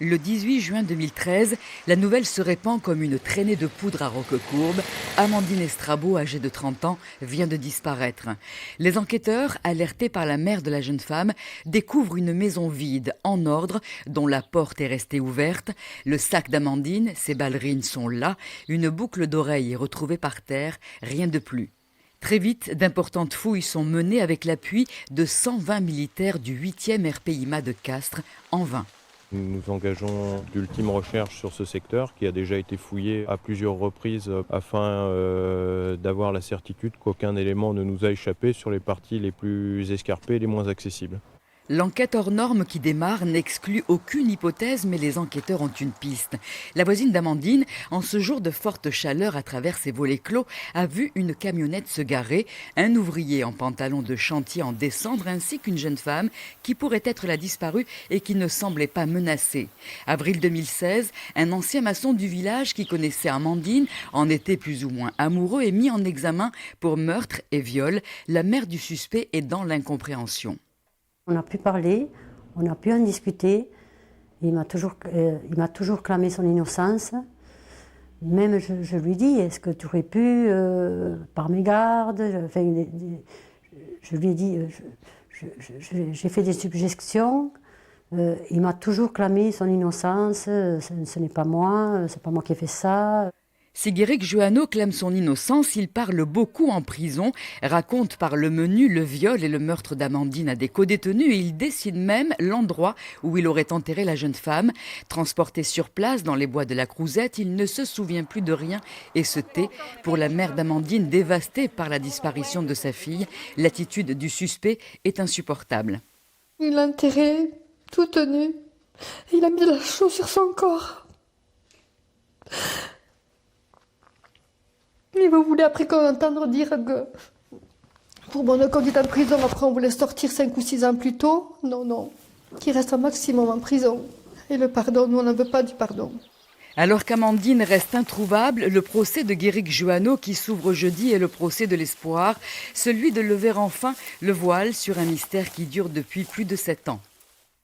Le 18 juin 2013, la nouvelle se répand comme une traînée de poudre à Roquecourbe. Amandine Estrabo, âgée de 30 ans, vient de disparaître. Les enquêteurs, alertés par la mère de la jeune femme, découvrent une maison vide, en ordre, dont la porte est restée ouverte. Le sac d'Amandine, ses ballerines sont là, une boucle d'oreille est retrouvée par terre, rien de plus. Très vite, d'importantes fouilles sont menées avec l'appui de 120 militaires du 8e RPIMA de Castres, en vain. Nous nous engageons d'ultimes recherches sur ce secteur qui a déjà été fouillé à plusieurs reprises afin d'avoir la certitude qu'aucun élément ne nous a échappé sur les parties les plus escarpées et les moins accessibles. L'enquête hors norme qui démarre n'exclut aucune hypothèse, mais les enquêteurs ont une piste. La voisine d'Amandine, en ce jour de forte chaleur à travers ses volets clos, a vu une camionnette se garer, un ouvrier en pantalon de chantier en descendre, ainsi qu'une jeune femme qui pourrait être la disparue et qui ne semblait pas menacée. Avril 2016, un ancien maçon du village qui connaissait Amandine en était plus ou moins amoureux et mis en examen pour meurtre et viol. La mère du suspect est dans l'incompréhension. On a pu parler, on a pu en discuter. Il m'a toujours clamé son innocence. Même je lui dis, est-ce que tu aurais pu, par mégarde, je lui ai dit, j'ai fait des suggestions. Il m'a toujours clamé son innocence, ce n'est pas moi, c'est pas moi qui ai fait ça. Si Guéric Juano clame son innocence, il parle beaucoup en prison, raconte par le menu le viol et le meurtre d'Amandine à des codétenus et il dessine même l'endroit où il aurait enterré la jeune femme. Transporté sur place dans les bois de la Crouzette, il ne se souvient plus de rien et se tait. Pour la mère d'Amandine, dévastée par la disparition de sa fille, l'attitude du suspect est insupportable. Il l'a enterrée, toute nue. Il a mis de la chaux sur son corps. Et vous voulez après qu'on entende dire que pour bonne conduite en prison, après on voulait sortir 5 ou 6 ans plus tôt? Non, non. Qu'il reste un maximum en prison. Et le pardon, nous on n'en veut pas du pardon. Alors qu'Amandine reste introuvable, le procès de Guéric Juano qui s'ouvre jeudi est le procès de l'espoir, celui de lever enfin le voile sur un mystère qui dure depuis plus de 7 ans.